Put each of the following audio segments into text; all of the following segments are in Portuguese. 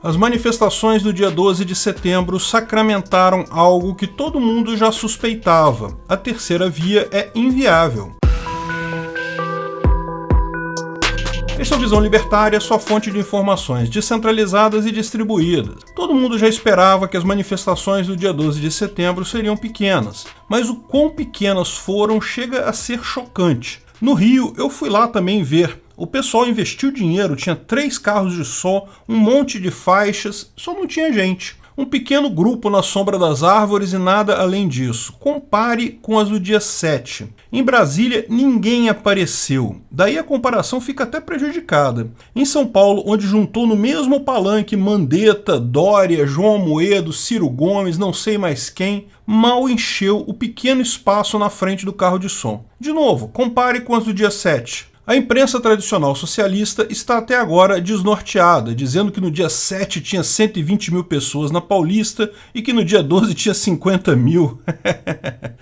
As manifestações do dia 12 de setembro sacramentaram algo que todo mundo já suspeitava: a terceira via é inviável. Este é o Visão Libertária, sua fonte de informações descentralizadas e distribuídas. Todo mundo já esperava que as manifestações do dia 12 de setembro seriam pequenas, mas o quão pequenas foram chega a ser chocante. No Rio, eu fui lá também ver. O pessoal investiu dinheiro, tinha 3 carros de som, um monte de faixas, só não tinha gente. Um pequeno grupo na sombra das árvores e nada além disso. Compare com as do dia 7. Em Brasília, ninguém apareceu. Daí a comparação fica até prejudicada. Em São Paulo, onde juntou no mesmo palanque Mandetta, Dória, João Amoedo, Ciro Gomes, não sei mais quem, mal encheu o pequeno espaço na frente do carro de som. De novo, compare com as do dia 7. A imprensa tradicional socialista está até agora desnorteada, dizendo que no dia 7 tinha 120 mil pessoas na Paulista e que no dia 12 tinha 50 mil.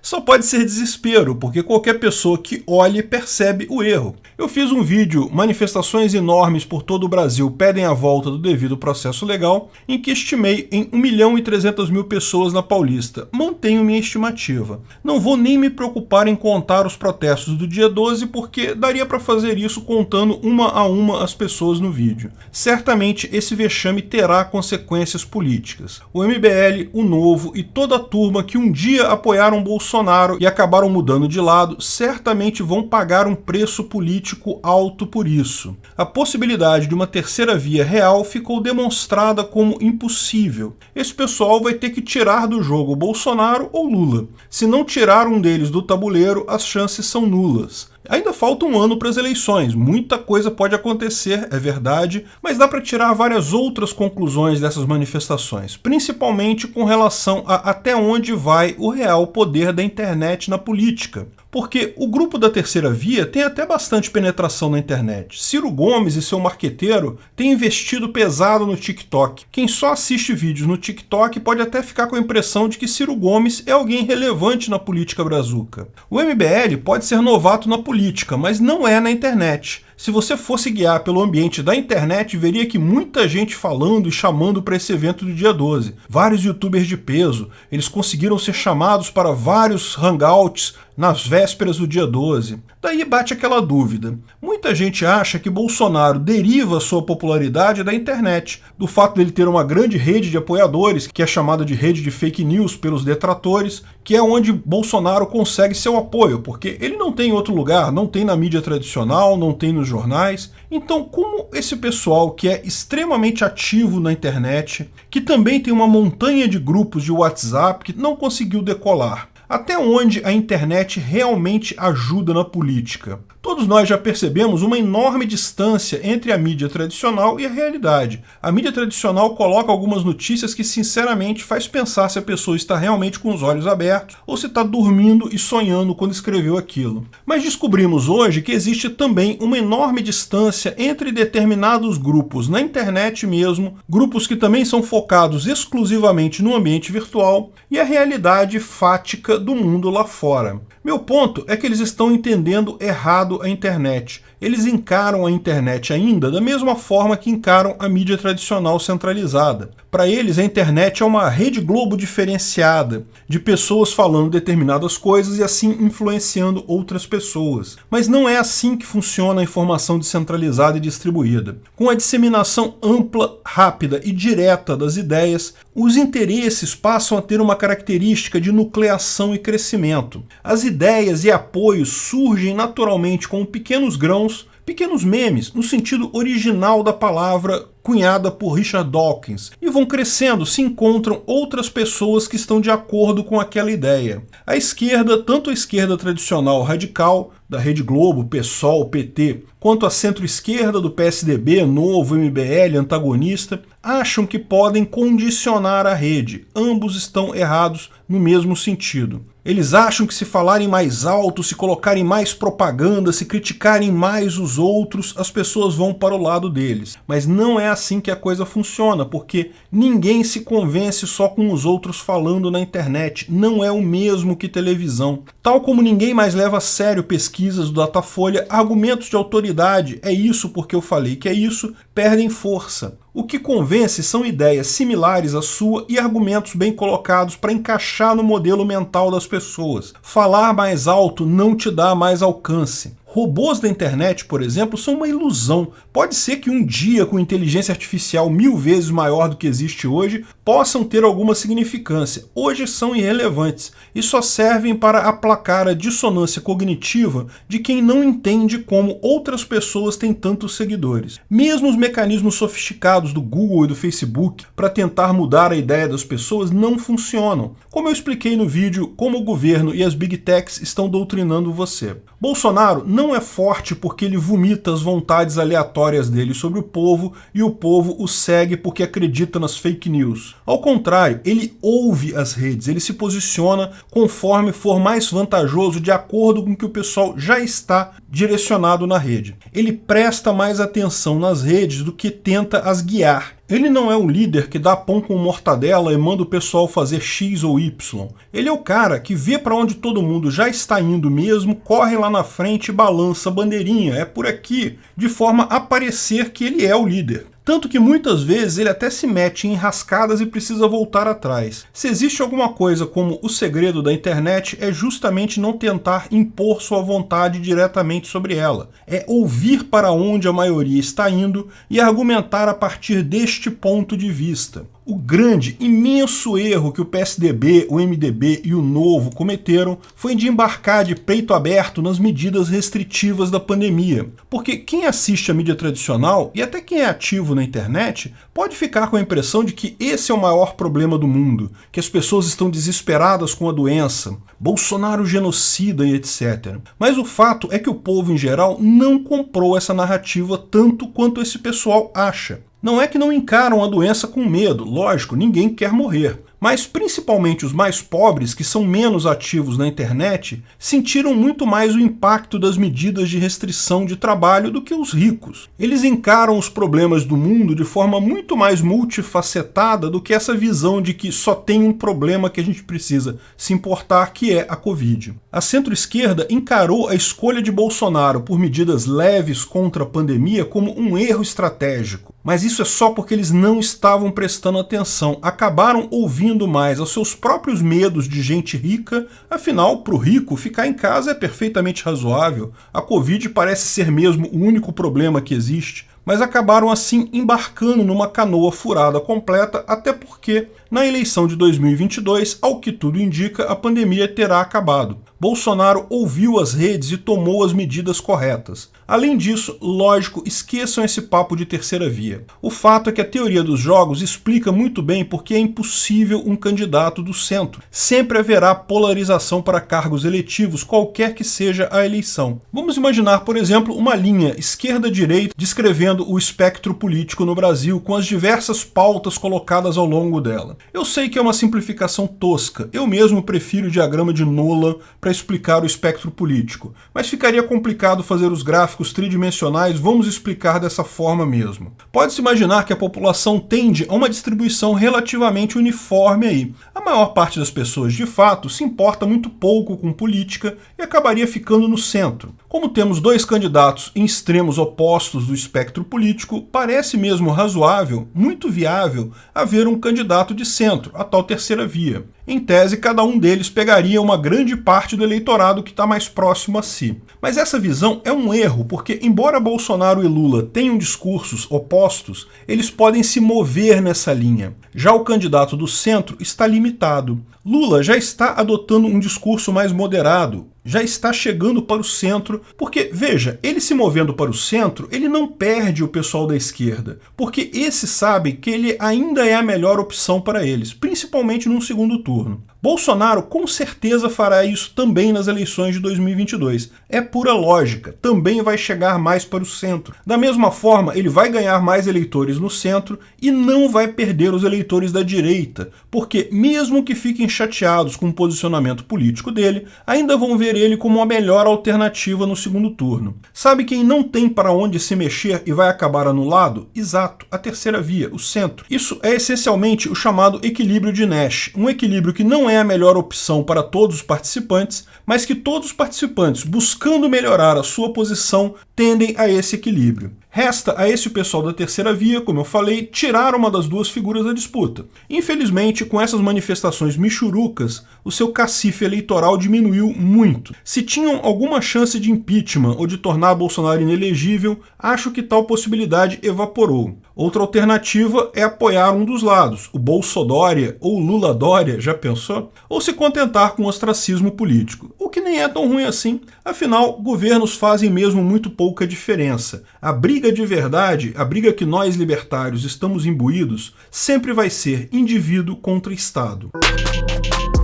Só pode ser desespero, porque qualquer pessoa que olhe percebe o erro. Eu fiz um vídeo, manifestações enormes por todo o Brasil pedem a volta do devido processo legal, em que estimei em 1.300.000 pessoas na Paulista. Mantenho minha estimativa. Não vou nem me preocupar em contar os protestos do dia 12, porque daria para fazer isso contando uma a uma as pessoas no vídeo. Certamente esse vexame terá consequências políticas. O MBL, o Novo e toda a turma que um dia apoiaram Bolsonaro e acabaram mudando de lado, certamente vão pagar um preço político alto por isso. A possibilidade de uma terceira via real ficou demonstrada como impossível. Esse pessoal vai ter que tirar do jogo Bolsonaro ou Lula. Se não tirar um deles do tabuleiro, as chances são nulas. Ainda falta um ano para as eleições, muita coisa pode acontecer, é verdade, mas dá para tirar várias outras conclusões dessas manifestações, principalmente com relação a até onde vai o real poder da internet na política. Porque o grupo da terceira via tem até bastante penetração na internet. Ciro Gomes e seu marqueteiro têm investido pesado no TikTok. Quem só assiste vídeos no TikTok pode até ficar com a impressão de que Ciro Gomes é alguém relevante na política brazuca. O MBL pode ser novato na política, mas não é na internet. Se você fosse guiar pelo ambiente da internet, veria que muita gente falando e chamando para esse evento do dia 12. Vários youtubers de peso, eles conseguiram ser chamados para vários hangouts nas vésperas do dia 12. Daí bate aquela dúvida. Muita gente acha que Bolsonaro deriva sua popularidade da internet, do fato dele ter uma grande rede de apoiadores, que é chamada de rede de fake news pelos detratores, que é onde Bolsonaro consegue seu apoio, porque ele não tem em outro lugar, não tem na mídia tradicional, não tem nos jornais. Então, como esse pessoal que é extremamente ativo na internet, que também tem uma montanha de grupos de WhatsApp que não conseguiu decolar, até onde a internet realmente ajuda na política? Todos nós já percebemos uma enorme distância entre a mídia tradicional e a realidade. A mídia tradicional coloca algumas notícias que, sinceramente, faz pensar se a pessoa está realmente com os olhos abertos ou se está dormindo e sonhando quando escreveu aquilo. Mas descobrimos hoje que existe também uma enorme distância entre determinados grupos na internet mesmo, grupos que também são focados exclusivamente no ambiente virtual, e a realidade fática do mundo lá fora. Meu ponto é que eles estão entendendo errado a internet. Eles encaram a internet ainda da mesma forma que encaram a mídia tradicional centralizada. Para eles, a internet é uma Rede Globo diferenciada, de pessoas falando determinadas coisas e assim influenciando outras pessoas. Mas não é assim que funciona a informação descentralizada e distribuída. Com a disseminação ampla, rápida e direta das ideias, os interesses passam a ter uma característica de nucleação e crescimento. As ideias e apoios surgem naturalmente como pequenos grãos, pequenos memes, no sentido original da palavra, cunhada por Richard Dawkins, e vão crescendo, se encontram outras pessoas que estão de acordo com aquela ideia. A esquerda, tanto a esquerda tradicional radical, da Rede Globo, PSOL, PT, quanto a centro-esquerda do PSDB, Novo, MBL, antagonista, acham que podem condicionar a rede. Ambos estão errados no mesmo sentido. Eles acham que se falarem mais alto, se colocarem mais propaganda, se criticarem mais os outros, as pessoas vão para o lado deles. Mas não é assim que a coisa funciona, porque ninguém se convence só com os outros falando na internet. Não é o mesmo que televisão. Tal como ninguém mais leva a sério pesquisas do Datafolha, argumentos de autoridade, é isso porque eu falei que é isso, perdem força. O que convence são ideias similares à sua e argumentos bem colocados para encaixar no modelo mental das pessoas. Falar mais alto não te dá mais alcance. Robôs da internet, por exemplo, são uma ilusão. Pode ser que um dia, com inteligência artificial 1000 vezes maior do que existe hoje, possam ter alguma significância. Hoje são irrelevantes e só servem para aplacar a dissonância cognitiva de quem não entende como outras pessoas têm tantos seguidores. Mesmo os mecanismos sofisticados do Google e do Facebook para tentar mudar a ideia das pessoas não funcionam. Como eu expliquei no vídeo Como o governo e as Big Techs estão doutrinando você. Bolsonaro não é forte porque ele vomita as vontades aleatórias dele sobre o povo e o povo o segue porque acredita nas fake news. Ao contrário, ele ouve as redes, ele se posiciona conforme for mais vantajoso de acordo com o que o pessoal já está direcionado na rede. Ele presta mais atenção nas redes do que tenta as guiar. Ele não é o líder que dá pão com mortadela e manda o pessoal fazer X ou Y. Ele é o cara que vê para onde todo mundo já está indo mesmo, corre lá na frente e balança a bandeirinha, é por aqui, de forma a parecer que ele é o líder. Tanto que muitas vezes ele até se mete em enrascadas e precisa voltar atrás. Se existe alguma coisa como o segredo da internet, é justamente não tentar impor sua vontade diretamente sobre ela. É ouvir para onde a maioria está indo e argumentar a partir deste ponto de vista. O grande, imenso erro que o PSDB, o MDB e o Novo cometeram foi de embarcar de peito aberto nas medidas restritivas da pandemia. Porque quem assiste a mídia tradicional, e até quem é ativo na internet, pode ficar com a impressão de que esse é o maior problema do mundo, que as pessoas estão desesperadas com a doença, Bolsonaro genocida e etc. Mas o fato é que o povo em geral não comprou essa narrativa tanto quanto esse pessoal acha. Não é que não encaram a doença com medo, lógico, ninguém quer morrer. Mas principalmente os mais pobres, que são menos ativos na internet, sentiram muito mais o impacto das medidas de restrição de trabalho do que os ricos. Eles encaram os problemas do mundo de forma muito mais multifacetada do que essa visão de que só tem um problema que a gente precisa se importar, que é a Covid. A centro-esquerda encarou a escolha de Bolsonaro por medidas leves contra a pandemia como um erro estratégico. Mas isso é só porque eles não estavam prestando atenção, acabaram ouvindo mais aos seus próprios medos de gente rica. Afinal, para o rico, ficar em casa é perfeitamente razoável. A Covid parece ser mesmo o único problema que existe. Mas acabaram assim embarcando numa canoa furada completa, até porque, na eleição de 2022, ao que tudo indica, a pandemia terá acabado. Bolsonaro ouviu as redes e tomou as medidas corretas. Além disso, lógico, esqueçam esse papo de terceira via. O fato é que a teoria dos jogos explica muito bem porque é impossível um candidato do centro. Sempre haverá polarização para cargos eletivos, qualquer que seja a eleição. Vamos imaginar, por exemplo, uma linha esquerda-direita descrevendo o espectro político no Brasil, com as diversas pautas colocadas ao longo dela. Eu sei que é uma simplificação tosca, eu mesmo prefiro o diagrama de Nolan para explicar o espectro político, mas ficaria complicado fazer os gráficos tridimensionais, vamos explicar dessa forma mesmo. Pode-se imaginar que a população tende a uma distribuição relativamente uniforme aí. A maior parte das pessoas, de fato, se importa muito pouco com política e acabaria ficando no centro. Como temos dois candidatos em extremos opostos do espectro político, parece mesmo razoável, muito viável, haver um candidato de centro, a tal terceira via. Em tese, cada um deles pegaria uma grande parte do eleitorado que está mais próximo a si. Mas essa visão é um erro, porque embora Bolsonaro e Lula tenham discursos opostos, eles podem se mover nessa linha. Já o candidato do centro está limitado. Lula já está adotando um discurso mais moderado, já está chegando para o centro, porque, veja, ele se movendo para o centro, ele não perde o pessoal da esquerda, porque esses sabem que ele ainda é a melhor opção para eles, principalmente num segundo turno. Bolsonaro com certeza fará isso também nas eleições de 2022. É pura lógica, também vai chegar mais para o centro. Da mesma forma, ele vai ganhar mais eleitores no centro e não vai perder os eleitores da direita, porque mesmo que fiquem chateados com o posicionamento político dele, ainda vão ver ele como a melhor alternativa no segundo turno. Sabe quem não tem para onde se mexer e vai acabar anulado? Exato, a terceira via, o centro. Isso é essencialmente o chamado equilíbrio de Nash, um equilíbrio que não é a melhor opção para todos os participantes, mas que todos os participantes, buscando melhorar a sua posição, tendem a esse equilíbrio. Resta a esse pessoal da terceira via, como eu falei, tirar uma das duas figuras da disputa. Infelizmente, com essas manifestações michurucas, o seu cacife eleitoral diminuiu muito. Se tinham alguma chance de impeachment ou de tornar Bolsonaro inelegível, acho que tal possibilidade evaporou. Outra alternativa é apoiar um dos lados, o Bolsodória ou Lula-Dória, já pensou? Ou se contentar com o ostracismo político, o que nem é tão ruim assim, afinal, governos fazem mesmo muito pouca diferença. A briga de verdade, a briga que nós libertários estamos imbuídos, sempre vai ser indivíduo contra Estado.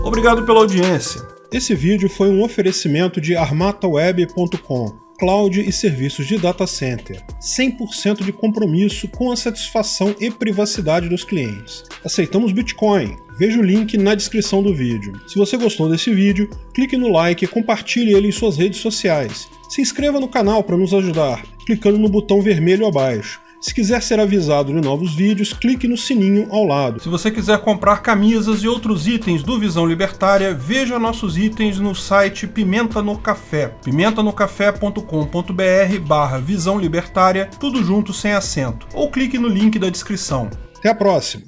Obrigado pela audiência. Esse vídeo foi um oferecimento de armataweb.com, cloud e serviços de data center, 100% de compromisso com a satisfação e privacidade dos clientes. Aceitamos Bitcoin. Veja o link na descrição do vídeo. Se você gostou desse vídeo, clique no like e compartilhe ele em suas redes sociais. Se inscreva no canal para nos ajudar, clicando no botão vermelho abaixo. Se quiser ser avisado de novos vídeos, clique no sininho ao lado. Se você quiser comprar camisas e outros itens do Visão Libertária, veja nossos itens no site Pimenta no Café, pimentanocafé.com.br/Visão Libertária, tudo junto sem acento, ou clique no link da descrição. Até a próxima!